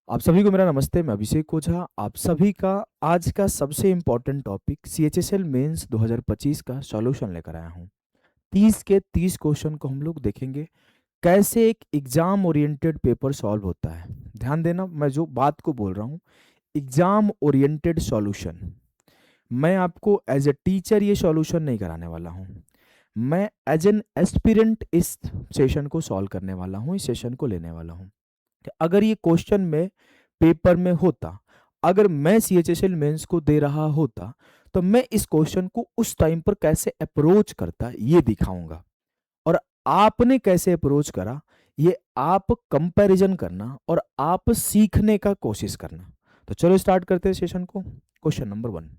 आप सभी को मेरा नमस्ते। मैं अभिषेक ओझा आप सभी का आज का सबसे इम्पोर्टेंट टॉपिक सीएचएसएल मेंस 2025 का सॉल्यूशन लेकर आया हूँ। 30 के 30 क्वेश्चन को हम लोग देखेंगे कैसे एक एग्जाम ओरिएंटेड पेपर सॉल्व होता है। ध्यान देना, मैं जो बात को बोल रहा हूँ एग्जाम ओरिएंटेड सॉल्यूशन। मैं आपको एज ए टीचर ये सॉल्यूशन नहीं कराने वाला हूँ, मैं एज एन एस्पिरेंट इस सेशन को सॉल्व करने वाला हूँ, इस सेशन को लेने वाला हूँ। कि अगर ये क्वेश्चन में पेपर में होता, अगर मैं सीएचएसएल मेंस को दे रहा होता, तो मैं इस क्वेश्चन को उस टाइम पर कैसे अप्रोच करता ये दिखाऊंगा। और आपने कैसे अप्रोच करा ये आप कंपैरिजन करना और आप सीखने का कोशिश करना। तो चलो स्टार्ट करते हैं सेशन को। क्वेश्चन नंबर 1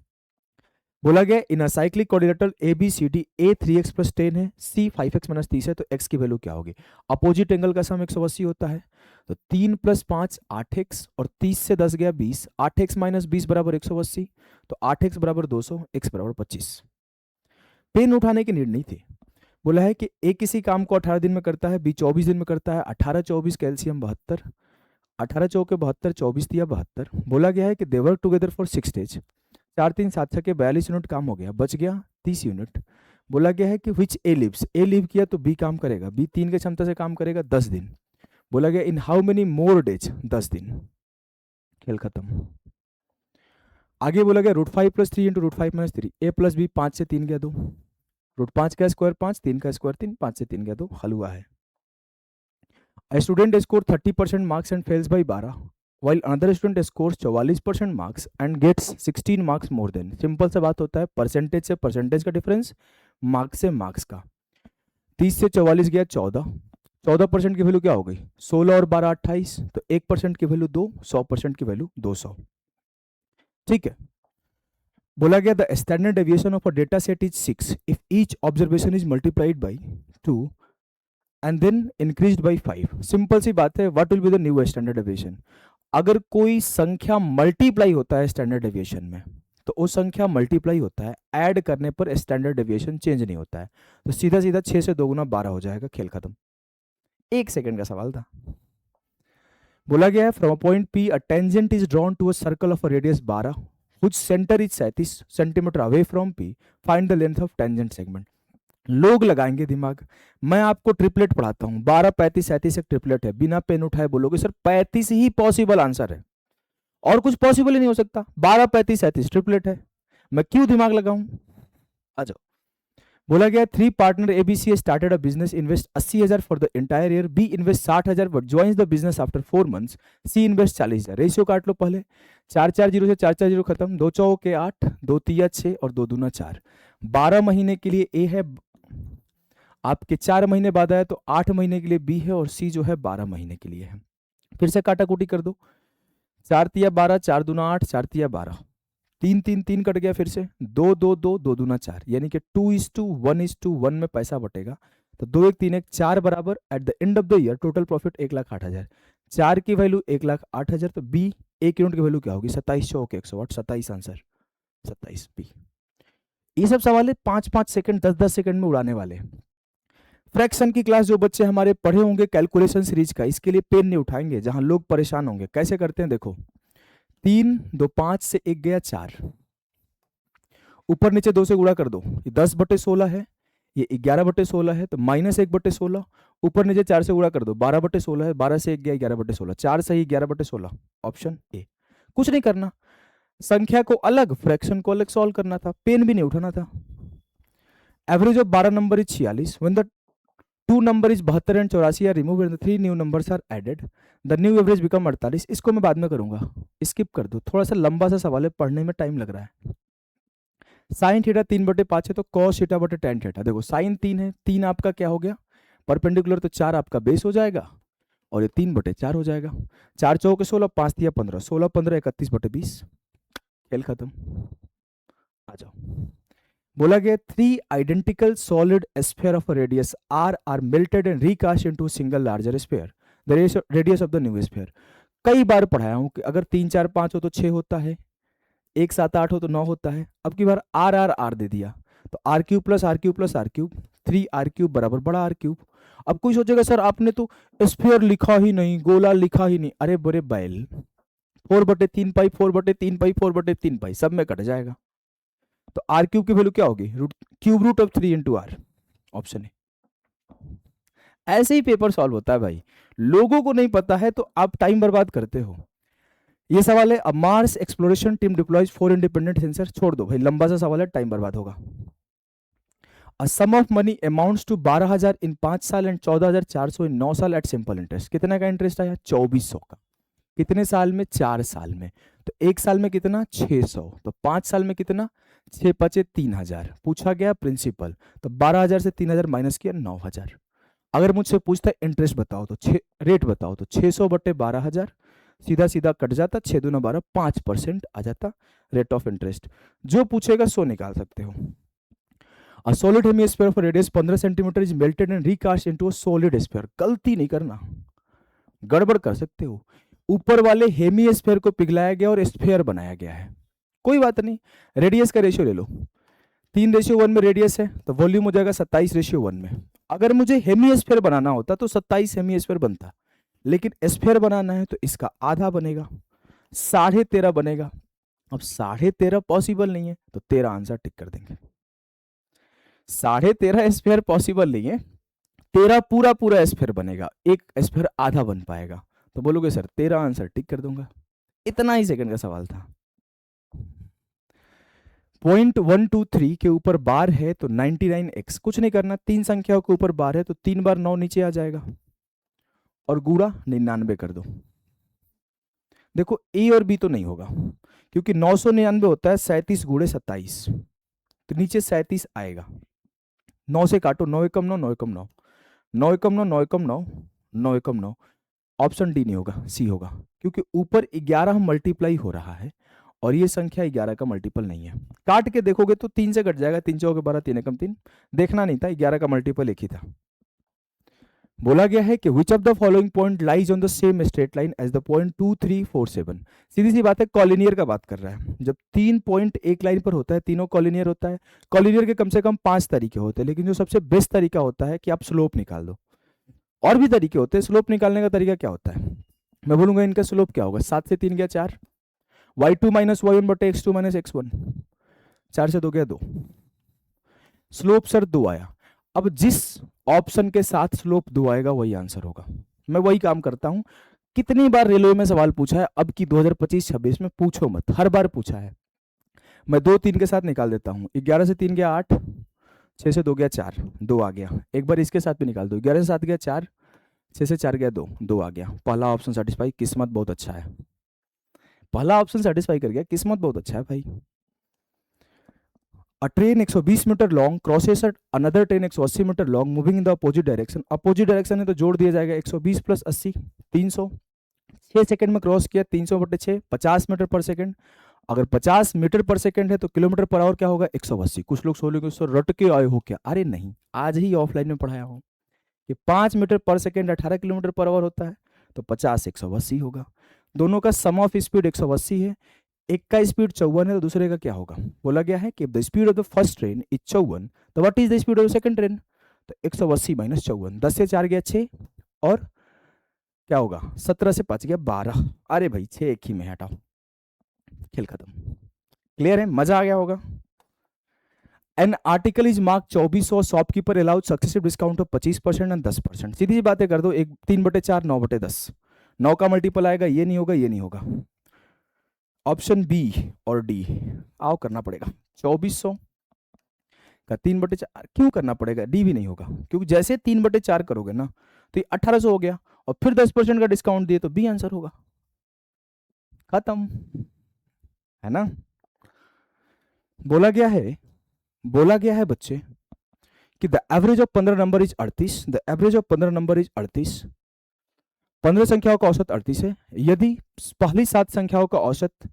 बोला गया in cyclic quadrilateral A B C D A 3x plus 10 है, सी 5x माइनस 30 है, तो x की वैल्यू क्या होगी। अपोजिट एंगल का सम 180 होता है, तो 3 प्लस 5 8x और 30 से 10 गया 20, 8x माइनस 20 बराबर 180, तो 8x बराबर 200, x बराबर 25। पेन उठाने की नीड नहीं थी। बोला है कि ए किसी काम को 18 दिन में करता है, बी 24 दिन में करता है, 18 24 कैल्शियम 72, 18 चौके 72, 24 दिया 72। बोला गया है कि they work together for 6 days, 4 3 7 6 के 42 यूनिट काम हो गया, बच गया 30 यूनिट। बोला गया है कि विच ए लिव्स, ए लिव किया तो बी काम करेगा, बी 3 की क्षमता से काम करेगा 10 दिन। बोला गया in how many more days, 10 दिन। खेल खत्म। आगे बोला गया √5 + 3 × √5 - 3, ए प्लस बी 5 से 3 गया 2, √5 का स्क्वायर 5, 3 का स्क्वायर 3, 5 से 3 गया 2, हल हुआ है। A student score 30% marks and fails by 12, while another student scores 44% marks and gets 16 marks more than। Simple सा बात होता है, परसेंटेज से परसेंटेज का डिफरेंस, मार्क्स से मार्क्स का। 30 से 44 गया 14, 14% की वैल्यू क्या हो गई 16 और 12 28, तो 1% की वैल्यू 2, 100% की वैल्यू 200। ठीक है। बोला गया the standard deviation of a data set is 6 if each observation is multiplied by 2 and then increased by 5। Simple सी बात है, what will be the new standard deviation. अगर कोई संख्या मल्टीप्लाई होता है स्टैंडर्ड डेविएशन में, तो वो संख्या मल्टीप्लाई होता है, ऐड करने पर स्टैंडर्ड डेविएशन चेंज नहीं होता है। तो सीधा सीधा 6 से 2 गुना 12 हो जाएगा, खेल खत्म। 1 सेकंड का सवाल था। बोला गया है from point P a tangent is drawn to a circle of a radius 12 which centre is 37 centimetre away from P, find the length of tangent segment. लोग लगाएंगे दिमाग। मैं आपको ट्रिपलेट पढ़ाता हूं, 12 35 37 एक ट्रिपलेट है, बिना पेन उठाए बोलोगे सर 35 ही पॉसिबल आंसर है और कुछ पॉसिबल ही नहीं हो सकता। 12 35 37 ट्रिपलेट है, मैं क्यों दिमाग लगाऊं। आ जाओ। बोला गया 3 partner ABC started a business, invest 80,000 for the entire year, B invest 60,000 but joins the business after 4 months, C invest 40,000। Ratio काट लो पहले, 4 4 0 से 4 4 0 खत्म, 2 चौके 8, 2 तिया 6 और 2 दूना 4। 12 महीने के लिए ए है, आपके 4 महीने बाद आया तो 8 महीने के लिए बी है, और सी जो है 12 महीने के लिए है। फिर से काटाकूटी कर दो, 4 तिया 12, 4 दूना 8, 4 तिया 12, 3 3 3 कट गया, फिर से 2 2 2, 2 दूना 4, यानी कि 2:1:1 में पैसा बटेगा। तो 2 1 3 1 4 बराबर at the end of the year total profit 1,08,000। 4 की वैल्यू 1,08,000, तो बी 1 यूनिट की वैल्यू क्या होगी 27 चौके 108, 27 आंसर, 27 बी। ये सब सवाल है 5-5 सेकंड 10-10 सेकंड में उड़ाने वाले। फ्रैक्शन की क्लास जो बच्चे हमारे पढ़े होंगे कैलकुलेशन सीरीज का, इसके लिए पेन नहीं उठाएंगे, जहां लोग परेशान होंगे। कैसे करते हैं देखो, 3 2 5 से 1 गया 4, ऊपर नीचे 2 से गुणा कर दो, ये 10/16 है, ये 11/16 है, तो -1/16, ऊपर नीचे 4 से गुणा कर दो, 12/16 है, 12 से 1 गया 11/16, 4 सही 11/16, ऑप्शन ए। कुछ नहीं करना, संख्या को अलग फ्रैक्शन को अलग सॉल्व करना था, पेन भी नहीं उठाना था। Average of 12 number is 46 when the 2 number is 72 and 84 are remove and 3 new numbers are added, the new average become 48। इसको मैं बाद में करूंगा, स्किप कर दो, थोड़ा सा लंबा सा सवाल है, पढ़ने में टाइम लग रहा है। साइन थीटा 3/5 है, तो कॉस थीटा बटे टेन थीटा। देखो साइन 3 है, 3 आपका क्या हो गया परपेंडिकुलर, तो 4 आपका बेस हो जाएगा और ये 3/4 हो जाएगा। 4 चौके 16, 5 दिया 15, 16 15 31/20, खेल खत्म। आ जाओ। बोला गया 3 identical solid sphere of radius R are melted and recast into single larger sphere, the radius of the new sphere. कई बार पढ़ाया हूं कि अगर 3 4 5 हो तो 6 होता है, 1 7 8 हो तो 9 होता है। अब की बार आर आर आर दे दिया, तो R cube plus R cube plus R cube, 3r³ बराबर बड़ा आर क्यूब। अब कोई सोचेगा सर आपने तो स्फीयर लिखा ही नहीं, गोला लिखा ही नहीं। अरे बड़े बैल, 4/3 पाई, 4/3 पाई, 4/3 पाई, सब में कट जाएगा। तो आर क्यूब की वैल्यू क्या होगी? Cube root of 3 × r, option है। ऐसे ही पेपर सॉल्व होता है भाई, लोगों को नहीं पता है तो आप टाइम बर्बाद करते हो। ये सवाल है, अब Mars exploration team deploys 4 independent sensor, छोड़ दो भाई, लंबा सा सवाल है, टाइम बर्बाद होगा। अ सम ऑफ मनी अमाउंट्स टू 12,000 इन 5 साल एंड 14,400 इन 9 साल एट सिंपल इंटरेस्ट। कितने का इंटरेस्ट आया? 2400 का। कितने साल में? 4 साल में। तो एक साल में कितना? 600। तो 5 साल में कितना? 6 5 3,000। पूछा गया प्रिंसिपल, तो 12,000 से 3,000 माइनस किया, 9,000। अगर मुझसे पूछता है इंटरेस्ट बताओ तो रेट बताओ, तो 600/12,000, सीधा सीधा कट जाता, 6 दूना 12, 5% आ जाता रेट ऑफ इंटरेस्ट। जो पूछेगा सो निकाल सकते हो। A solid hemisphere for radius 15 centimetre is melted and recast into a solid sphere. गलती नहीं करना, गड़बड़ कर सकते हो। ऊपर वाले हेमिस्फीयर को पिघलाया गया और स्फीयर बनाया गया है, कोई बात नहीं। रेडियस का रेशियो ले लो, 3:1 में रेडियस है, तो वॉल्यूम हो जाएगा 27:1 में। अगर मुझे हेमिस्फीयर बनाना होता तो 27 हेमिस्फीयर बनता, लेकिन स्फीयर बनाना है तो इसका आधा बनेगा, 13.5 बनेगा। अब 13.5 पॉसिबल नहीं है, तो 13 आंसर टिक कर देंगे। 13.5 स्फीयर पॉसिबल नहीं है, 13 पूरा पूरा स्फीयर बनेगा, एक स्फीयर आधा बन पाएगा। तो बोलोगे सर 13 आंसर टिक कर दूंगा। इतना ही सेकंड का सवाल था। पॉइंट 123 के ऊपर बार है तो 99x, कुछ नहीं करना, 3 संख्याओं के ऊपर बार है तो 3 बार 9 नीचे आ जाएगा और गुणा 99 कर दो। देखो ए और बी तो नहीं होगा, क्योंकि 999 होता है 37 गुणे 27, तो नीचे 37 आएगा। 9 से काटो, 9 एकम 9, 9 एकम 9, 9 एकम 9, 9 एकम 9, 9 एकम 9। ऑप्शन डी नहीं होगा, सी होगा, क्योंकि ऊपर 11 मल्टीप्लाई हो रहा है और ये संख्या 11 का मल्टीपल नहीं है। काट के देखोगे तो 3 से कट जाएगा, 3 चौके 12, 3 एकम 3, देखना नहीं था, 11 का मल्टीपल एक ही था। बोला गया है कि which of the following point lies on the same straight line as the point 2 3 4 7। सीधी सी बात है, कॉलिनियर का बात कर रहा है। जब 3 पॉइंट एक लाइन पर होता है, तीनों कॉलिनियर होता है। कॉलिनियर के कम से कम 5 तरीके होते हैं, लेकिन जो सबसे बेस्ट तरीका होता है कि आप स्लोप निकाल दो। और भी तरीके होते हैं, स्लोप निकालने का तरीका क्या होता है? मैं बोलूंगा इनका स्लोप क्या होगा, 7 से 3 गया 4, y2 माइनस y1 बटे x2 माइनस x1, 4 से 2 गया 2, स्लोप सर 2 आया। अब जिस ऑप्शन के साथ स्लोप 2 आएगा वही आंसर होगा। मैं वही काम करता हूं, कितनी बार रेलवे में सवाल पूछा है, अब की 2025-26 में पूछो मत, हर बार पूछा है। मैं 2 3 के साथ निकाल देता हूं, 11 से 3 गया 8, 6 से 2 गया 4, 2 आ गया। एक बार इसके साथ भी निकाल दो, 11 से 7 गया 4, 6 से 4 गया 2, 2 आ गया। पहला ऑप्शन सेटिस्फाई, किस्मत बहुत अच्छा है, पहला ऑप्शन सेटिस्फाई कर गया, किस्मत बहुत अच्छा है भाई। A train 120 metre long crosses another train 180 metre long moving in the opposite direction. Opposite direction है तो जोड़ दिया जाएगा, 120 प्लस 80 300, 6 सेकंड में क्रॉस किया, 300/6, 50 मीटर पर सेकंड। अगर 50 मीटर पर सेकंड है तो किलोमीटर पर आवर क्या होगा, 180। कुछ लोग सोचेंगे सर रट के आए हो क्या? अरे नहीं, आज ही ऑफलाइन में पढ़ाया हूँ कि 5 मीटर पर सेकंड 18 किलोमीटर पर आवर होता है, तो 50 180 होगा। दोनों का सम ऑफ स्पीड 180 है, एक का स्पीड 54 है तो दूसरे का क्या होगा? बोला गया है कि the speed of the first train is 54, तो what is the speed of the second train? तो 180 माइनस 54, 10 से 4 गया 6, और क्या होगा, 17 से 5 गया 12। अरे भाई 6 एक ही में हटाओ, खेल खत्म। क्लियर है, मजा आ गया होगा। An article is mark 2400, shopkeeper allowed successive discount of 25% and 10%। सीधी सी बातें कर दो, 3/4 9/10, 9 का मल्टीपल आएगा, ये नहीं होगा, ये नहीं होगा। ऑप्शन बी और डी आओ करना पड़ेगा। 2400 का 3/4 क्यों करना पड़ेगा? डी भी नहीं होगा, क्योंकि जैसे 3/4 करोगे ना तो ये 1800 हो गया, और फिर 10% का डिस्काउंट दिए तो बी आंसर होगा, खत्म है ना। बोला गया है बच्चे कि the average of 15 number is 38, the average of 15 number is 38। 15 संख्याओं का औसत 38 है। यदि पहली 7 संख्याओं का औसत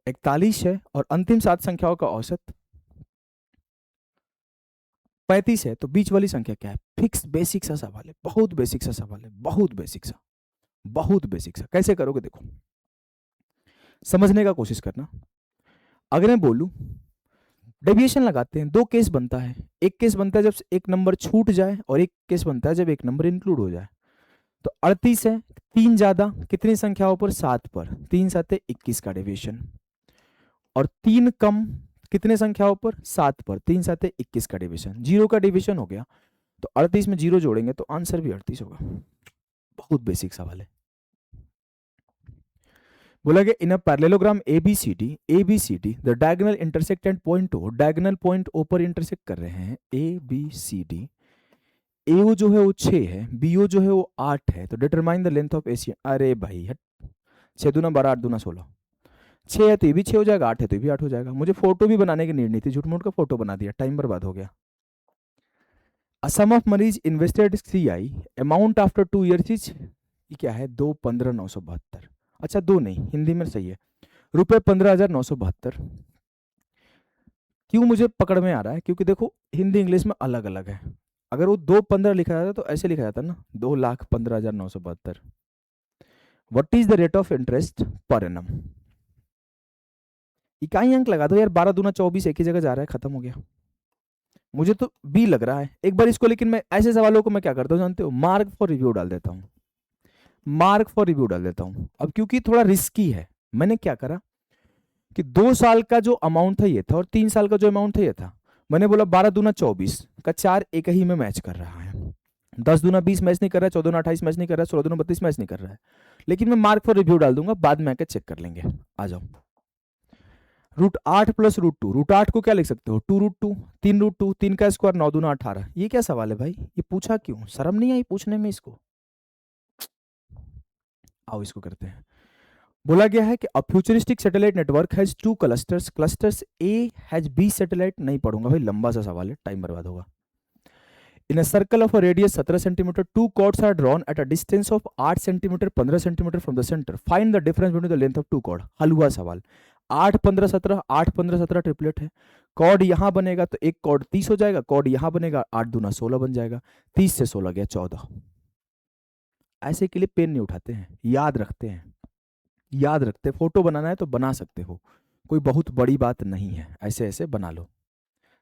41 है और अंतिम 7 संख्याओं का औसत 35 है, तो बीच वाली संख्या क्या है? फिक्स बेसिक सा सवाल है, बहुत बेसिक सा सवाल है, बहुत बेसिक सा, बहुत बेसिक सा। कैसे करोगे देखो, समझने का कोशिश करना। अगर मैं बोलूं डेविएशन लगाते हैं, 2 केस बनता है। एक केस बनता है जब एक नंबर छूट जाए, और एक केस बनता है जब एक नंबर इंक्लूड हो जाए। तो 38 है, 3 ज्यादा कितनी संख्याओं पर? 7 पर, 3 7 21 का डिवीजन, और 3 कम कितने संख्याओं पर? 7 पर, 3 7 21 का डिवीजन, 0 का डिवीजन हो गया। तो 38 में 0 जोड़ेंगे तो आंसर भी 38 होगा। बहुत बेसिक सवाल है। बोला गया in a parallelogram ABCD the diagonal intersect at point O, diagonal point O पर इंटरसेक्ट कर रहे हैं ABCD। AO जो है वो 6 है, BO जो है वो 8 है, तो determine the length of AC। अरे भाई हट, 6 दूना 12, 8 दूना 16, 6 है तो ये भी 6 हो जाएगा, 8 है तो ये भी 8 हो जाएगा। मुझे फोटो भी बनाने की नीड नहीं थी, झूठ मूठ का फोटो बना दिया, टाइम बर्बाद हो गया। A sum of money is invested CI, amount after 2 years is, ये क्या है? 2,15,972। अच्छा 2 नहीं, हिंदी में सही है, रुपये 15,972। क्यों मुझे पकड़ में आ रहा है? क्योंकि देखो हिंदी इंग्लिश में अलग अलग है। अगर वो 2,15 लिखा जाता तो ऐसे लिखा जाता ना, 2,15,972। What is the rate of interest per annum? इकाई अंक लगा दो यार, 12 दूना 24 एक ही जगह जा रहा है, खत्म हो गया। मुझे तो बी लग रहा है एक बार इसको, लेकिन मैं ऐसे सवालों को मैं क्या करता हूँ जानते हो? मार्क फॉर रिव्यू डाल देता हूँ, मार्क फॉर रिव्यू डाल देता हूँ। अब क्योंकि थोड़ा रिस्की है, मैंने क्या करा कि 2 साल का जो अमाउंट था ये था, और 3 साल का जो अमाउंट था ये था। मैंने बोला 12 दूना 24 का 4 एक ही में मैच कर रहा है, 10 दूना 20 मैच नहीं कर रहा है, 14 दूना 28 मैच नहीं कर रहा है, 16 दूना 32 मैच नहीं कर रहा है। लेकिन मैं मार्क फॉर रिव्यू डाल दूंगा, बाद में आकर चेक कर लेंगे। आ जाओ। √8 प्लस √2, √8 को क्या लिख सकते हो? 2√2, 3√2, 3 का स्क्वायर 9 दूना 18। ये क्या सवाल है भाई? ये पूछा क्यों? शर्म नहीं आई पूछने में इसको? आओ इसको करते हैं। बोला गया है कि a futuristic satellite network has 2 clusters, clusters A has B satellite. नहीं पढ़ूंगा भाई, लंबा सा सवाल है, टाइम बर्बाद होगा। In a circle of a radius 17 centimetre, 2 chords are drawn at a distance of 8 centimetre 15 centimetre from the centre, find the difference between the length of 2 chord. हल हुआ सवाल। 8 15 17, 8 15 17 ट्रिपलेट है। कॉर्ड यहां बनेगा तो एक कॉर्ड 30 हो जाएगा, कॉर्ड यहां बनेगा 8 दूना 16 बन जाएगा, 30 से 16 गया 14। ऐसे के लिए पेन नहीं उठाते हैं, याद रखते हैं, याद रखते। फोटो बनाना है तो बना सकते हो, कोई बहुत बड़ी बात नहीं है, ऐसे ऐसे बना लो।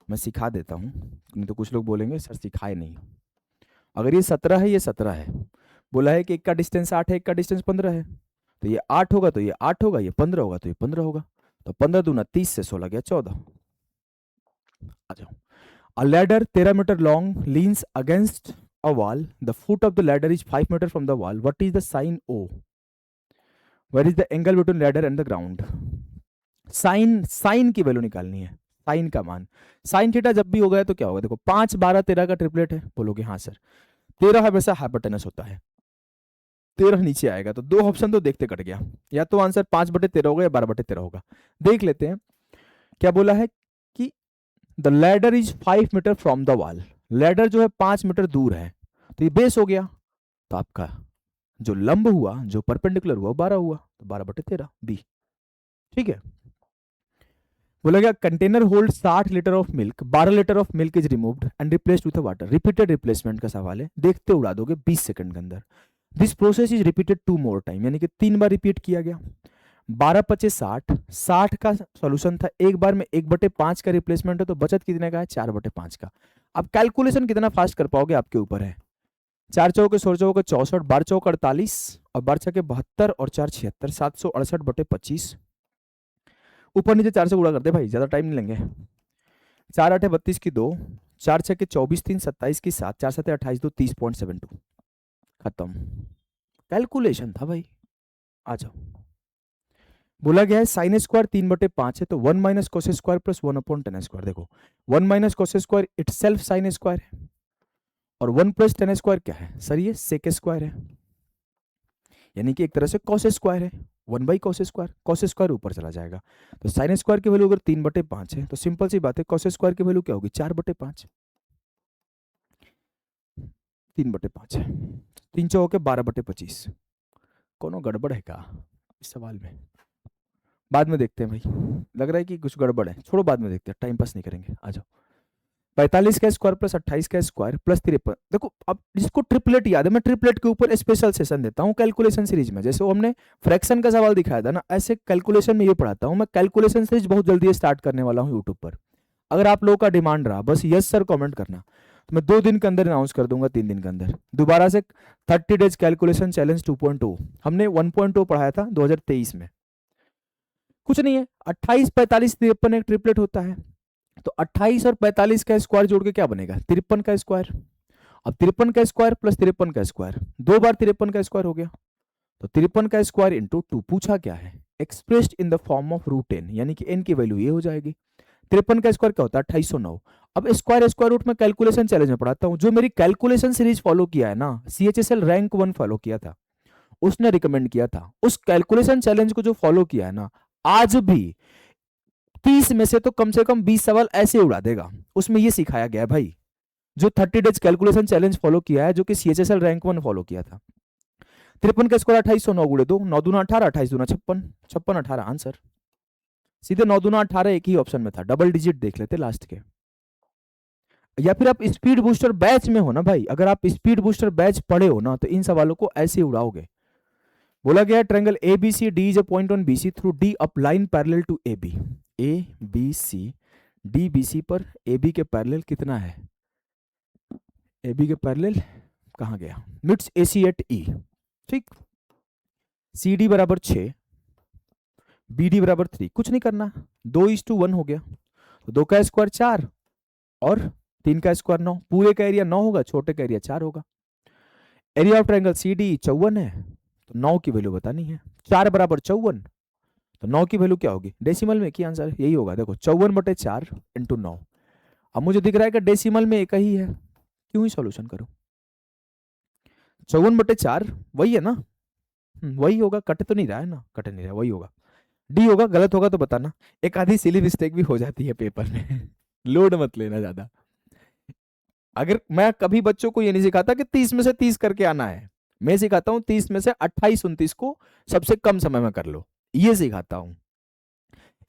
मैं सिखा देता हूँ, नहीं तो कुछ लोग बोलेंगे सर सिखाए नहीं। अगर ये 17 है, ये 17 है, बोला है कि एक का डिस्टेंस 8 है, एक का डिस्टेंस 15 है, तो ये 8 होगा तो ये 8 होगा, ये 15 होगा तो ये 15 होगा, तो 15 दूना 30 से 16 गया 14। आ जाओ। A ladder 13 metre long leans against a wall, the foot of the ladder is 5 metre from the wall, what is the sine O? Where is the angle between ladder and the ground? Sine, sine की वैल्यू निकालनी है, sign का मान। Sine theta जब भी हो गया तो क्या होगा? देखो 5 12 13 का ट्रिपलेट है, बोलोगे हाँ सर। 13 हमेशा हाइपोटेनस होता है, 13 नीचे आएगा, तो 2 ऑप्शन तो देखते कट गया, या तो आंसर 5/13 होगा या 12/13 होगा। देख लेते हैं क्या बोला है कि the ladder is 5 metre from the wall, ladder जो है 5 मीटर दूर है, तो ये बेस हो गया, तो आपका जो लंब हुआ, जो परपेंडिकुलर हुआ 12 हुआ, तो 12/13 बी। ठीक है। बोला गया container hold 60 litre of milk, 12 litre of milk is removed and replaced with water, repeated replacement का सवाल है, देखते उड़ा दोगे 20 सेकंड के अंदर। This process is repeated 2 more time, यानी कि 3 बार रिपीट किया गया। 12 25 60, 60 का सॉल्यूशन था, एक बार में 1/5 का रिप्लेसमेंट है, तो बचत कितने का है? 4/5 का। अब कैलकुलेशन कितना फास्ट कर पाओगे आपके ऊपर है। 4 चौके 16 चौके 64, 12 चौक 48, और 12 छके 72, और 4 76, 768/25। ऊपर नीचे 4 से गुणा करते भाई, ज्यादा टाइम नहीं लेंगे। 4 8 32 की 2, 4 6 के 24 3 27 की 7, 4 7 28 2 30.72, खत्म। कैलकुलेशन था भाई। आ जाओ। बोला गया है साइन स्क्वायर 3/5 है, तो 1 minus cos square plus 1/10 square. देखो 1 minus cos square it self sine square है, और 1 प्लस 10 स्क्वायर क्या है सर? ये सेक स्क्वायर है, यानी कि एक तरह से कॉस स्क्वायर है, 1/cos स्क्वायर, कॉस स्क्वायर ऊपर चला जाएगा, तो साइन स्क्वायर की वैल्यू अगर 3/5 है, तो सिंपल सी बात है कॉस स्क्वायर की वैल्यू क्या होगी? 4/5। 3/5 है, 3 चौके 12/25। कोनो गड़बड़ है क्या इस सवाल में? बाद में देखते हैं भाई, लग रहा है कि कुछ गड़बड़ है, छोड़ो बाद में देखते हैं, टाइम पास नहीं करेंगे। आ जाओ। 45 का स्क्वायर प्लस 28 का स्क्वायर प्लस 53। देखो अब जिसको ट्रिपलेट याद है, मैं ट्रिपलेट के ऊपर स्पेशल सेशन देता हूँ कैलकुलेशन सीरीज में, जैसे वो हमने फ्रैक्शन का सवाल दिखाया था ना, ऐसे कैलकुलेशन में ये पढ़ाता हूँ मैं। कैलकुलेशन सीरीज बहुत जल्दी स्टार्ट करने वाला हूँ यूट्यूब पर, अगर आप लोगों का डिमांड रहा, बस यस सर कमेंट करना। तो मैं 2 दिन के अंदर अनाउंस कर दूंगा, 3 दिन के अंदर। दोबारा से 30 डेज कैलकुलेशन चैलेंज 2.0, हमने 1.0 पढ़ाया था 2023 में। कुछ नहीं है, 28, 45, 53 एक ट्रिपलेट होता है। तो 28 और 45 का स्क्वायर जोड़ के क्या बनेगा, 53 का स्क्वायर। अब 53 का स्क्वायर प्लस 53 का स्क्वायर, 2 बार 53 का स्क्वायर हो गया। तो 53 का स्क्वायर इंटू 2, पूछा क्या है, expressed in the form of √n, यानी कि n की वैल्यू ये हो जाएगी। 53 का स्क्वायर क्या होता है, 2809। अब स्क्वायर रूट में कैलकुलेशन चैलेंज में पढ़ाता हूं। जो मेरी कैलकुलेशन सीरीज फॉलो किया है ना, CHSL रैंक 1 फॉलो किया था, उसने रिकमेंड किया था। उस कैलकुलेशन चैलेंज को जो फॉलो किया है ना, आज भी 30 में से कम 20 सवाल ऐसे उड़ा देगा। उसमें ये सिखाया गया है भाई, जो 30 डेज कैलकुलेशन चैलेंज फॉलो किया है, जो कि CHSL रैंक 1 फॉलो किया था। 53 का स्क्वायर 2809 गुणे 2, 9 दूना 18, 28 दूना 56, 56 18 आंसर। सीधे 9 दूना 18 एक ही ऑप्शन में था, डबल डिजिट देख लेते लास्ट के। या फिर आप स्पीड बूस्टर बैच में हो ना भाई, अगर आप स्पीड बूस्टर बैच पढ़े हो ना, तो इन सवालों को ऐसे उड़ाओगे। बोला गया triangle ABC D is a point on BC through D up line parallel to AB। ABC DBC पर AB के पैरेलल कितना है, AB के पैरेलल कहाँ गया, मिड्स AC एट E, ठीक। CD बराबर 6, BD बराबर 3, कुछ नहीं करना, 2:1 हो गया। तो 2 का स्क्वायर 4 और 3 का स्क्वायर 9, पूरे का एरिया 9 होगा, छोटे का एरिया 4 होगा। एरिया ऑफ ट्रायंगल CD 54 है, तो 9 की वैल्यू बतानी है। 4 बराबर 54, तो 9 की वैल्यू क्या होगी, डेसिमल में, की आंसर यही होगा। देखो 54/4 इंटू 9। अब मुझे दिख रहा है कि डेसिमल में एक ही है, क्यों ही सॉल्यूशन करूं। 54/4 वही है ना, वही होगा, कट तो नहीं रहा है ना, कट नहीं रहा, वही होगा। डी होगा, गलत होगा तो बताना। एक आधी सिली मिस्टेक भी हो जाती है पेपर में लोड मत लेना ज्यादा। अगर मैं कभी बच्चों को ये नहीं सिखाता कि 30 में से 30 करके आना है, मैं सिखाता हूं 30 में से 28 29 को सबसे कम समय में कर लो, ये सिखाता हूं।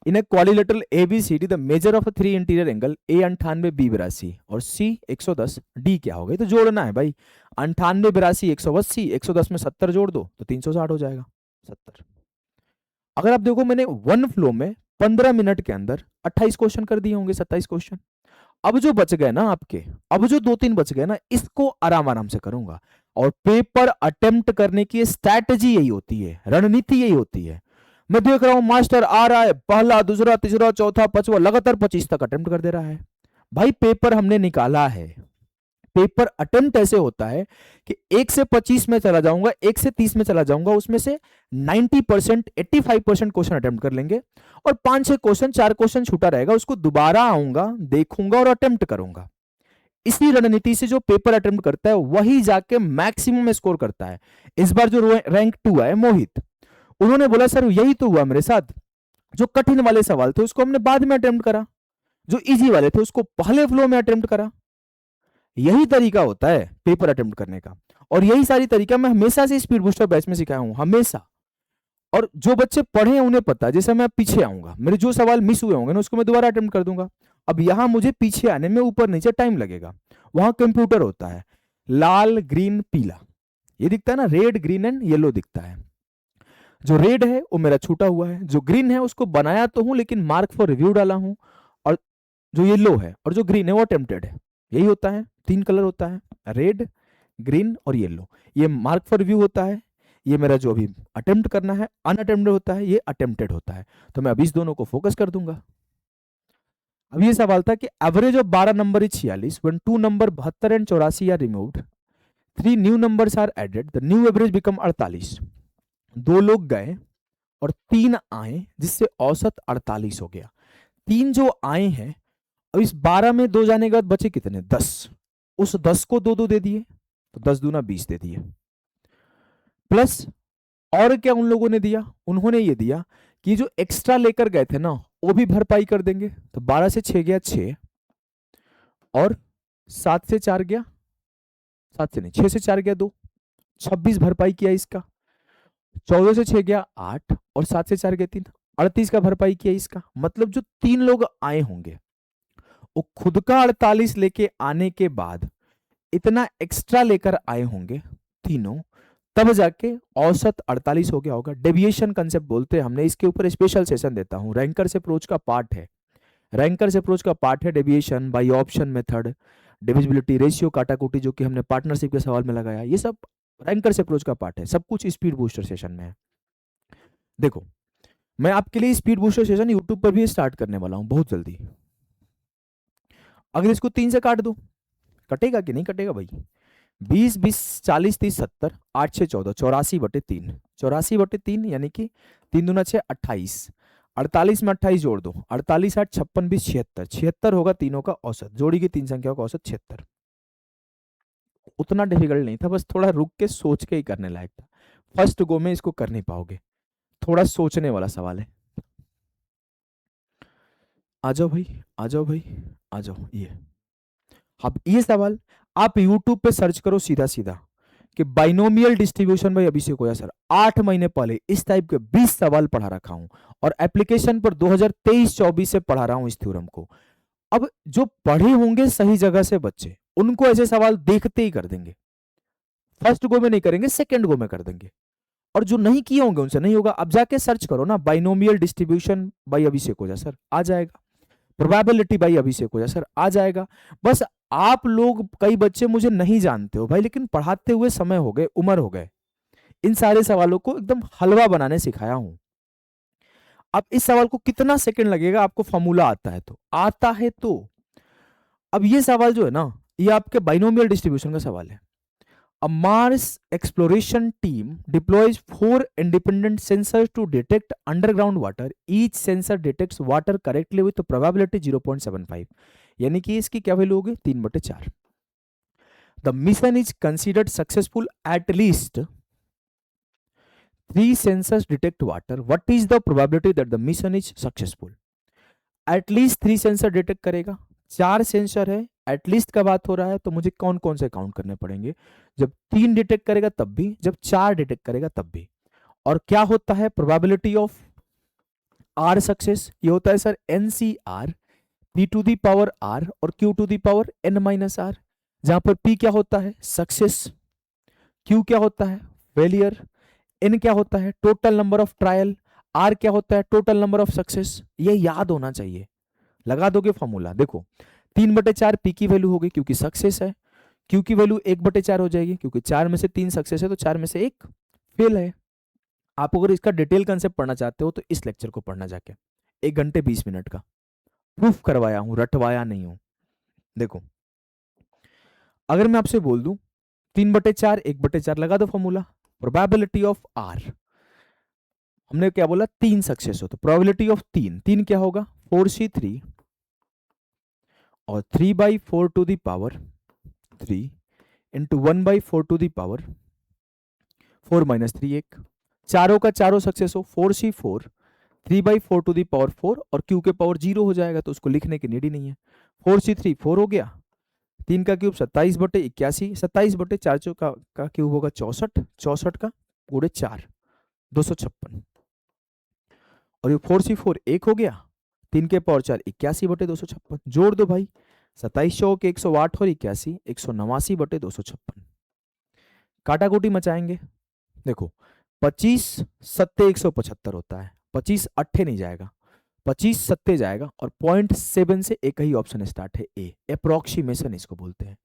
In a quadrilateral ABCD the measure of 3 interior angle A 98 B 82 और C 110, D क्या होगा, तो जोड़ना है भाई। 98 82 180, 110 में 70 जोड़ दो तो 360 हो जाएगा, 70। अगर आप देखो मैंने वन फ्लो में 15 मिनट के अंदर 28 क्वेश्चन कर दिए होंगे, 27 क्वेश्चन। अब जो बच गए ना आपके, अब जो 2-3 बच गए ना, इसको आराम आराम से करूंगा। और पेपर अटेम्प्ट करने की स्ट्रैटेजी यही होती है, रणनीति यही होती है। मैं देख रहा हूं मास्टर आ रहा है, पहला दूसरा तीसरा चौथा पांचवा लगातार 25 तक अटेम्प्ट कर दे रहा है। भाई पेपर हमने निकाला है, पेपर अटेम्प्ट ऐसे होता है कि 1 से 25 में चला जाऊंगा, 1 से 30 में चला जाऊंगा, उसमें से 90% 85% क्वेश्चन अटेम्प्ट कर लेंगे और 5-6 क्वेश्चन 4 क्वेश्चन छूटा रहेगा, उसको दोबारा आऊंगा देखूंगा और अटेम्प्ट करूंगा। इसी रणनीति से जो पेपर अटेम्प्ट करता है वही जाके मैक्सिमम स्कोर करता है। इस बार जो रैंक 2 है मोहित, उन्होंने बोला सर यही तो हुआ मेरे साथ, जो कठिन वाले सवाल थे उसको हमने बाद में अटेम्प्ट करा, जो इजी वाले थे उसको पहले फ्लो में अटेम्प्ट करा। यही तरीका होता है पेपर अटेम्प्ट करने का, और यही सारी तरीका मैं हमेशा से स्पीड बूस्टर बैच में सिखाया हूं, हमेशा। और जो बच्चे पढ़े हैं उन्हें पता है, जैसे मैं पीछे आऊंगा, मेरे जो सवाल मिस हुए होंगे ना उसको मैं दोबारा अटेम्प्ट कर दूंगा। अब यहां मुझे पीछे आने में ऊपर नीचे टाइम लगेगा, वहां कंप्यूटर होता है, लाल ग्रीन पीला ये दिखता है ना, रेड ग्रीन एंड येलो दिखता है। जो रेड है वो मेरा छूटा हुआ है, जो ग्रीन है उसको बनाया तो हूं लेकिन मार्क फॉर रिव्यू डाला हूं, और जो येलो है और जो ग्रीन है वो अटेम्प्टेड है। यही होता है, 3 कलर होता है, रेड ग्रीन और येलो। ये मार्क फॉर रिव्यू होता है, ये मेरा जो अभी अटेम्प्ट करना है अनअटेम्प्टेड होता है, ये अटेम्प्टेड होता है। तो मैं अभी इस दोनों को फोकस कर दूंगा। अब ये सवाल था कि average of 12 number is 46 when 2 number 72 and 84 are removed, 3 new numbers are added, the new average become 48। 2 लोग गए और 3 आए जिससे औसत 48 हो गया। 3 जो आए हैं, अब इस 12 में 2 जाने के बाद बचे कितने, 10। उस 10 को 2-2 दे दिए तो 10 दूना 20 दे दिए, प्लस और क्या उन लोगों ने दिया, उन्होंने ये दिया कि जो एक्स्ट्रा लेकर गए थे ना वो भी भरपाई कर देंगे। तो 12 से 6 गया 6, और 7 से 4 गया, 7 से नहीं 6 से 4 गया 2, 26 भरपाई किया इसका। 14 से 6 गया 8, और 7 से 4 गया 3, 38 का भरपाई किया इसका। मतलब जो 3 लोग आए होंगे वो खुद का 48 लेके आने के बाद इतना एक्स्ट्रा लेकर आए होंगे तीनों, तब जाके औसत 48 हो गया होगा। डेविएशन कंसेप्ट बोलते हैं हमने, इसके ऊपर स्पेशल सेशन देता हूं, रैंकर से अप्रोच का पार्ट है, रैंकर से अप्रोच का पार्ट है deviation by option method, divisibility, ratio, काटाकूटी जो कि हमने पार्टनरशिप के सवाल में लगाया, ये सब रैंकर्स अप्रोच का पार्ट है, सब कुछ स्पीड बूस्टर सेशन में है। देखो मैं आपके लिए स्पीड बूस्टर सेशन यूट्यूब पर भी स्टार्ट करने वाला हूं बहुत जल्दी। अगर इसको 3 से काट दो, कटेगा कि नहीं कटेगा भाई? 20 20 40 30 70 8 6 14 84/3, 84/3 यानी कि 3 दूना 6 28, 48 में 28 जोड़ दो, 48 8 56 20 76, 76 होगा तीनों का औसत, जोड़ी की 3 संख्याओं का औसत 76। उतना डिफिकल्ट नहीं था, बस थोड़ा रुक के सोच के ही करने लायक था। फर्स्ट गो में इसको कर नहीं पाओगे, थोड़ा सोचने वाला सवाल है। आ जाओ भाई, आ जाओ भाई, आ जाओ। ये अब ये सवाल आप YouTube पे सर्च करो सीधा सीधा कि binomial distribution by Abhishek Ojha sir, 8 महीने पहले इस टाइप के 20 सवाल पढ़ा रखा हूं और एप्लीकेशन पर 2023-24 से पढ़ा रहा हूं इस थ्योरम को। अब जो पढ़े होंगे सही जगह से बच्चे, उनको ऐसे सवाल देखते ही कर देंगे, फर्स्ट गो में नहीं करेंगे, सेकंड गो में कर देंगे। और जो नहीं किए होंगे उनसे नहीं होगा। अब जाके सर्च करो ना, binomial distribution by Abhishek Ojha sir, आ जाएगा। Probability by Abhishek Ojha sir, आ जाएगा। बस आप लोग कई बच्चे मुझे नहीं जानते हो भाई, लेकिन पढ़ाते हुए समय हो गए, उम्र हो गए, इन सारे सवालों को एकदम हलवा बनाने सिखाया हूं। अब इस सवाल को कितना सेकंड लगेगा, आपको फॉर्मूला आता है तो, आता है तो। अब ये सवाल जो है ना, ये आपके बाइनोमियल डिस्ट्रीब्यूशन का सवाल है। A Mars exploration team deploys 4 independent sensors to detect underground water. Each sensor detects water correctly with a probability 0.75. यानी कि इसकी क्या वैल्यू होगी? 3/4। The mission is considered successful at least 3 sensors detect water. What is the probability that the mission is successful? At least 3 sensor detect करेगा, 4 sensor है, at least का बात हो रहा है, तो मुझे कौन कौन से काउंट करने पड़ेंगे? जब 3 डिटेक्ट करेगा तब भी, जब 4 डिटेक्ट करेगा तब भी। और क्या होता है प्रोबेबिलिटी ऑफ आर सक्सेस? ये होता है sir NCR, P to the power R और Q to the power N-R, जहां पर P क्या होता है? सक्सेस, Q क्या होता है? फेलियर, N क्या होता है? Total number of trial, R क्या होता है? Total number of success. ये याद होना चाहिए, लगा दोगे फॉर्मूला। देखो 3/4 पी की वैल्यू होगी क्योंकि सक्सेस है, क्यू की वैल्यू 1/4 हो जाएगी क्योंकि 4 में से 3 सक्सेस है तो 4 में से 1 फेल है। आप अगर इसका डिटेल कंसेप्ट पढ़ना चाहते हो तो इस लेक्चर को पढ़ना जाके, 1 घंटे 20 मिनट का प्रूफ करवाया हूं, रटवाया नहीं हूं। देखो अगर मैं आपसे बोल दूं 3/4 1/4 लगा दो फॉर्मूला, प्रोबेबिलिटी ऑफ आर, हमने क्या बोला? 3 सक्सेस हो तो प्रोबेबिलिटी ऑफ 3 क्या होगा? 4C3 और 3/4 to the power 3 into 1/4 to the power 4 - 3 1, चारों का चारों सक्सेस हो, 4C4 3/4 टू दी पावर 4 और Q के पावर 0 हो जाएगा तो उसको लिखने की नीड ही नहीं है। 4C3 4 हो गया, 3 का क्यूब 27/81, 27/4 का क्यूब होगा 64, 64 का गुणे 4 256, और ये 4C4 1 हो गया, 3 के पावर 4 81/256, जोड़ दो भाई, 27 चौक 108 और 81 189/256, काटाकूटी मचाएंगे। देखो 25 सत्ते 175 होता है, 25 अट्ठे नहीं जाएगा, 25 सत्ते जाएगा और 0.7 से एक ही ऑप्शन स्टार्ट है, ए, अप्रोक्सीमेशन इसको बोलते हैं।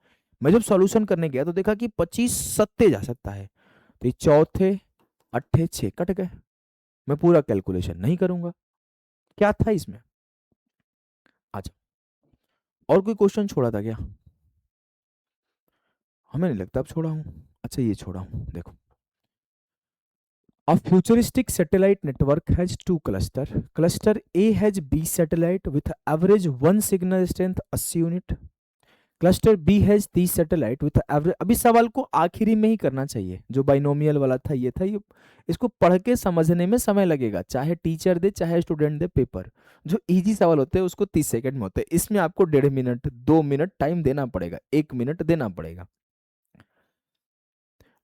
मैं जब सॉल्यूशन करने गया तो देखा कि 25 सत्ते जा सकता है, तो ये चौथे अट्ठे 6 कट गए, मैं पूरा कैलकुलेशन नहीं करूंगा। क्या था इसमें? अच्छा और कोई क्वेश्चन छोड़ा था क्या? हमें नहीं लगता अब छोड़ा हूं। अच्छा ये छोड़ा हूं, देखो A futuristic satellite network has 2 clusters. Cluster A has B satellite with average 1 signal strength 80 unit. Cluster B has 3 satellite with average. अभी सवाल को आखिरी में ही करना चाहिए, जो बाइनोमियल वाला था ये था, ये इसको पढ़ के समझने में समय लगेगा, चाहे टीचर दे चाहे स्टूडेंट दे पेपर। जो इजी सवाल होते हैं उसको 30 सेकंड में होते हैं, इसमें आपको 1.5 मिनट 2 मिनट टाइम देना पड़ेगा, 1 मिनट देना पड़ेगा।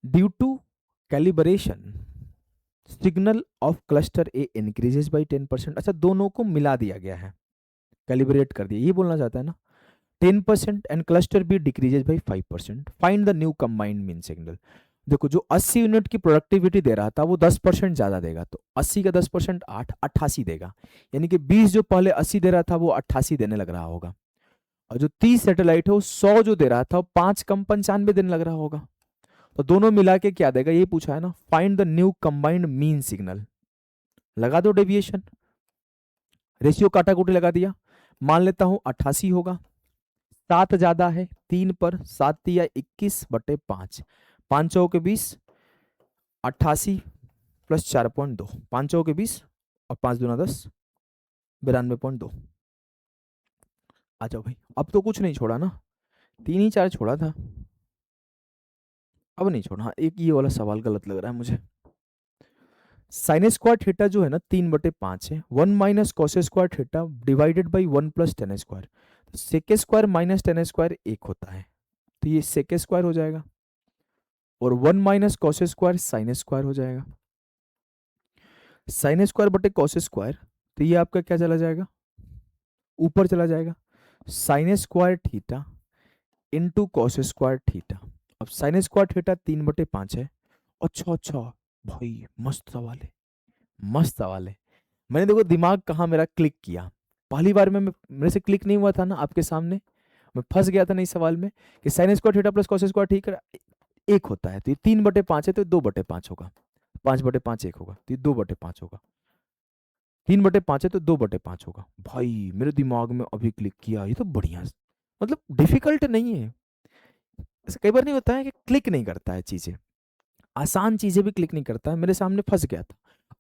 Due to calibration signal of cluster A increases by 10%। अच्छा दोनों को मिला दिया गया है, कैलिब्रेट कर दिया, ये बोलना चाहता है ना। 10% and cluster B decreases by 5%। Find the new combined mean signal. देखो जो 80 यूनिट की प्रोडक्टिविटी दे रहा था वो 10% ज्यादा देगा, तो 80 का 10% 8 88 देगा, यानी कि 20 जो पहले 80 दे रहा था वो 88 देने लग रहा होगा। और जो 30 सैटेलाइट है वो 100 जो दे रहा था वो 5 कम 95 दिन लग रहा होगा। तो दोनों मिला के क्या देगा, ये पूछा है ना, find the new combined mean signal. लगा दो डेविएशन, रेशियो काटाकुटी लगा दिया। मान लेता हूं 88 होगा, 7 ज्यादा है 3 पर, 7 या 21/5, 5 चौ के 20, 88 प्लस 4.2, 5 चौ के 20 और 5 दूना 10, 92.2। आ जाओ भाई, अब तो कुछ नहीं छोड़ा ना, 3 ही 4 छोड़ा था, अब नहीं छोड़ा। हाँ, एक ये वाला सवाल गलत लग रहा है मुझे। साइन स्क्वायर थीटा जो है ना 3/5 है, 1 minus cos square theta divided by 1 plus tan square. Sec square minus tan square 1 होता है, तो ये सेक स्क्वायर हो जाएगा, और 1 minus cos square sine square हो जाएगा। साइन स्क्वायर बटे कॉस स्क्वायर, तो ये आपका क्या चला जाएगा, ऊपर चला जाएगा, sine square theta into cos square theta. अब साइन स्क्वायर थीटा 3/5 है। अच्छा अच्छा भाई, मस्त सवाल है, मस्त सवाल है। मैंने देखो दिमाग कहाँ मेरा क्लिक किया, पहली बार में मेरे से क्लिक नहीं हुआ था ना आपके सामने, मैं फंस गया था ना इस सवाल में कि sine square theta plus cos square theta 1 होता है, तो ये 3/5 है तो 2/5 होगा, 5/5 1 होगा, तो ये 2/5 होगा, 3/5 है तो 2/5 होगा। भाई मेरे दिमाग में अभी क्लिक किया, ये तो बढ़िया, मतलब डिफिकल्ट नहीं है। ऐसा कई बार नहीं होता है कि क्लिक नहीं करता है चीजें, आसान चीजें भी क्लिक नहीं करता है, मेरे सामने फंस गया था।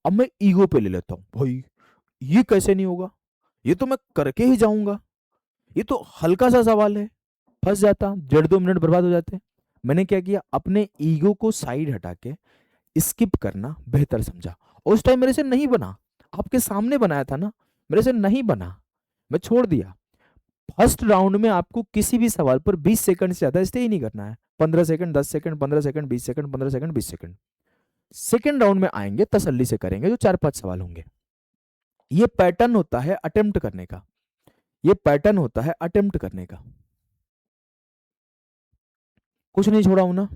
अब मैं ईगो पे ले लेता हूँ, भाई ये कैसे नहीं होगा, ये तो मैं करके ही जाऊंगा, ये तो हल्का सा सवाल है, फंस जाता, 1.5-2 मिनट बर्बाद हो जाते। मैंने क्या किया, अपने ईगो को साइड हटा के स्किप करना बेहतर समझा। उस टाइम मेरे से नहीं बना, आपके सामने बनाया था ना, मेरे से नहीं बना, मैं छोड़ दिया। फर्स्ट राउंड में आपको किसी भी सवाल पर 20 सेकंड से ज्यादा स्टे ही नहीं करना है, 15 second, 10 second, 15 second, 20 second, 15 second, 20 second. Second round में आएंगे, तसल्ली से करेंगे, जो 4-5 सवाल होंगे। ये पैटर्न होता है अटेम्प्ट करने का, ये पैटर्न होता है अटेम्प्ट करने का। कुछ नहीं छोड़ा हूं ना,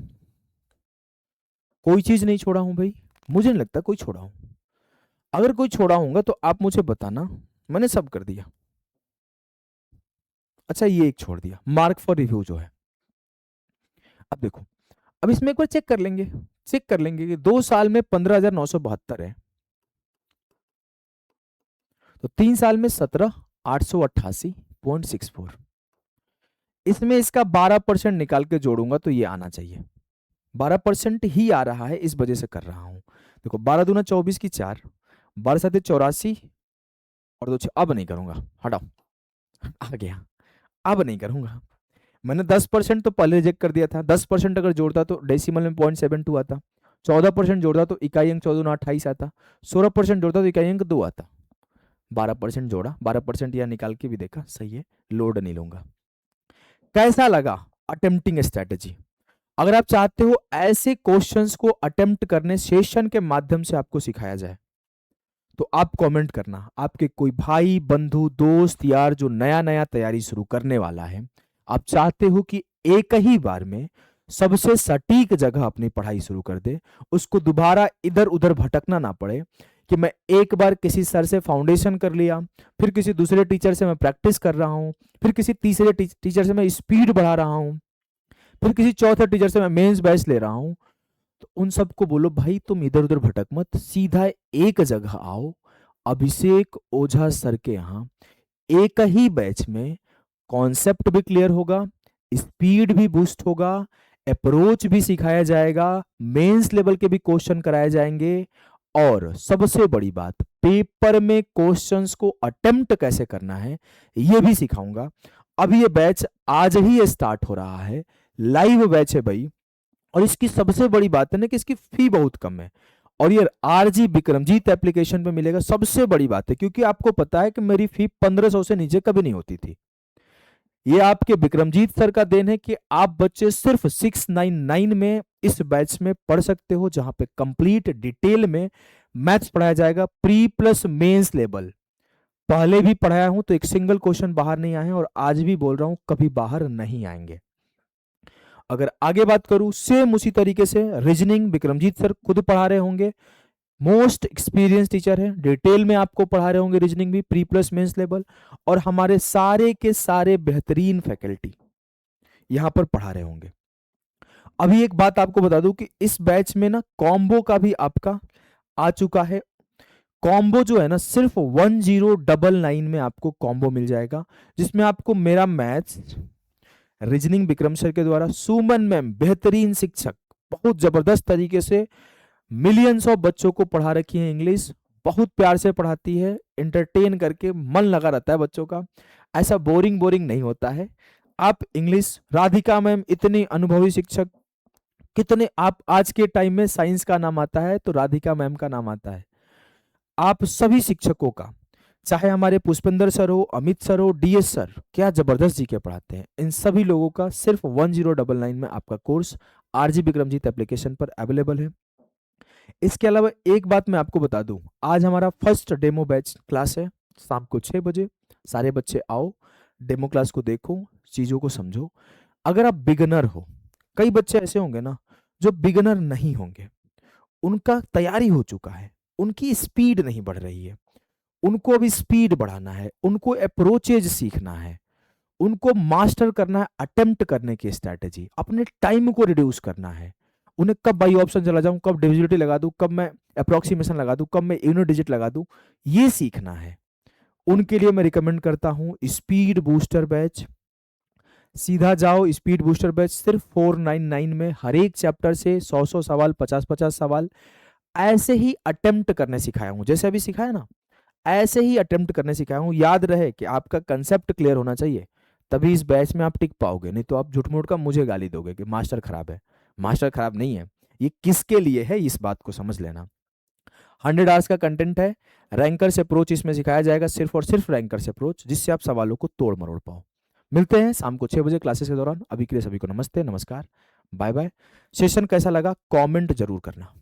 कोई चीज नहीं छोड़ा हूं भाई, मुझे नहीं लगता कोई छोड़ा हूं। अगर कोई छोड़ा होगा तो आप मुझे बताना, मैंने सब कर दिया। अच्छा ये एक छोड़ दिया, मार्क फॉर रिव्यू जो है। अब देखो, अब इसमें एक बार चेक कर लेंगे, चेक कर लेंगे कि 2 साल में 15,972 है, तो 3 साल में 17,888.64, इसमें इसका 12% निकाल के जोड़ूंगा तो ये आना चाहिए, 12% ही आ रहा है, इस वजह से कर रहा हूं। देखो 12 दूना 24 की 4, 12 साथ 84 और 2 अब नहीं करूंगा, हटाओ, आ गया, अब नहीं करूंगा। मैंने 10% तो पहले रिजेक्ट कर दिया था, 10% अगर जोड़ता तो डेसिमल में 0.72 आता, 14% जोड़ता तो इकाई अंक 14×28 आता, 16% जोड़ता तो इकाई अंक 2 आता, 12% जोड़ा, 12% यह निकाल के भी देखा, सही है, लोड नहीं लूंगा। कैसा लगा अटेम्प्टिंग स्ट्रेटेजी? अगर आप चाहते हो ऐसे क्वेश्चंस को अटेम्प्ट करने सेशन के माध्यम से आपको सिखाया जाए, तो आप कमेंट करना, आपके कोई भाई बंधु दोस्त यार जो नया नया तैयारी शुरू करने वाला है, आप चाहते हो कि एक ही बार में सबसे सटीक जगह अपनी पढ़ाई शुरू कर दे, उसको दोबारा इधर उधर भटकना ना पड़े कि मैं एक बार किसी सर से फाउंडेशन कर लिया, फिर किसी दूसरे टीचर से मैं प्रैक्टिस कर रहा हूं, फिर किसी तीसरे टीचर से मैं स्पीड बढ़ा रहा हूं, फिर किसी चौथे टीचर से मैं मेंस बैच ले रहा हूं। तो उन सबको बोलो भाई तुम इधर उधर भटक मत, सीधा एक जगह आओ, अभिषेक ओझा सर के यहाँ एक ही बैच में कॉन्सेप्ट भी क्लियर होगा, स्पीड भी बूस्ट होगा, अप्रोच भी सिखाया जाएगा, मेंस लेवल के भी क्वेश्चन कराए जाएंगे, और सबसे बड़ी बात पेपर में क्वेश्चंस को अटेम्प्ट कैसे करना है यह भी सिखाऊंगा। अभी ये बैच आज ही स्टार्ट हो रहा है, लाइव बैच है भाई, और इसकी सबसे बड़ी बात है ना कि इसकी फी बहुत कम है, और ये आरजी विक्रमजीत एप्लीकेशन पे मिलेगा, सबसे बड़ी बात है, क्योंकि आपको पता है कि मेरी फी 1500 से नीचे कभी नहीं होती थी। ये आपके विक्रमजीत सर का देन है कि आप बच्चे सिर्फ 699 में इस बैच में पढ़ सकते हो, जहां पे कंप्लीट डिटेल में मैथ्स पढ़ाया जाएगा, प्री प्लस मेंस लेवल। पहले भी पढ़ाया हूं तो एक सिंगल क्वेश्चन बाहर नहीं आए, और आज भी बोल रहा हूं कभी बाहर नहीं आएंगे। अगर आगे बात करूं सेम उसी तरीके से रीजनिंग विक्रमजीत सर खुद पढ़ा रहे होंगे, मोस्ट एक्सपीरियंस टीचर है, डिटेल में आपको पढ़ा रहे होंगे रीजनिंग भी, प्री प्लस मेंस लेवल, और हमारे सारे के सारे बेहतरीन फैकल्टी यहां पर पढ़ा रहे होंगे। अभी एक बात आपको बता दूं कि इस बैच में ना कॉम्बो का भी आपका आ चुका है। कॉम्बो जो है ना सिर्फ 1099 में आपको कॉम्बो मिल जाएगा, जिसमें आपको मेरा मैथ्स, रीजनिंग विक्रम सर के द्वारा, सुमन मैम बेहतरीन शिक्षक, बहुत जबरदस्त तरीके से मिलियंस ऑफ बच्चों को पढ़ा रखी है, इंग्लिश बहुत प्यार से पढ़ाती है, एंटरटेन करके मन लगा रहता है बच्चों का, ऐसा बोरिंग बोरिंग नहीं होता है। आप इंग्लिश, राधिका मैम इतनी अनुभवी शिक्षक, कितने आप आज के टाइम में साइंस का नाम आता है तो राधिका मैम का नाम आता है। आप सभी शिक्षकों का, चाहे हमारे पुष्पेंद्र सर हो, अमित सर हो, डीएस सर, क्या जबरदस्त जी के पढ़ाते हैं, इन सभी लोगों का सिर्फ 1099 में आपका कोर्स आरजी विक्रमजीत एप्लीकेशन पर अवेलेबल है। इसके अलावा एक बात मैं आपको बता दूं, आज हमारा फर्स्ट डेमो बैच क्लास है शाम को 6 बजे। सारे बच्चे आओ, डेमो क्लास को देखो, चीजों को समझो। अगर आप बिगनर हो, कई बच्चे ऐसे होंगे ना जो बिगनर नहीं होंगे, उनका तैयारी हो चुका है, उनकी स्पीड नहीं बढ़ रही है, उनको अभी स्पीड बढ़ाना है, उनको अप्रोचेज सीखना है, उनको मास्टर करना है, अटेम्प्ट करने की स्ट्रैटेजी, अपने टाइम को रिड्यूस करना है, उन्हें कब बाई ऑप्शन चला जाऊं, कब डिविजिबिलिटी लगा दूं, कब मैं अप्रोक्सीमेशन लगा दूं, कब मैं यूनिट डिजिट लगा दूं, ये सीखना है। उनके लिए मैं रिकमेंड करता हूं स्पीड बूस्टर बैच। सीधा जाओ, स्पीड बूस्टर बैच सिर्फ 499 में हर एक चैप्टर से 100 सवाल, 50 सवाल ऐसे ही अटेम्प्ट करने सिखाया हूं, जैसे अभी सिखाया ना ऐसे ही अटेम्प्ट करने सिखाया हूं। याद रहे कि आपका कंसेप्ट क्लियर होना चाहिए, तभी इस बैच में आप टिक पाओगे, नहीं तो आप झूठ मूठ का मुझे गाली दोगे कि मास्टर खराब है। मास्टर खराब नहीं है, ये किसके लिए है इस बात को समझ लेना। 100 आवर्स का कंटेंट है, रैंकर से अप्रोच इसमें सिखाया जाएगा, सिर्फ और सिर्फ रैंकर से अप्रोच, जिससे आप सवालों को तोड़ मरोड़ पाओ। मिलते हैं शाम को 6 बजे क्लासेस के दौरान। अभी के लिए सभी को नमस्ते, नमस्कार, बाय बाय। सेशन कैसा लगा कमेंट जरूर करना।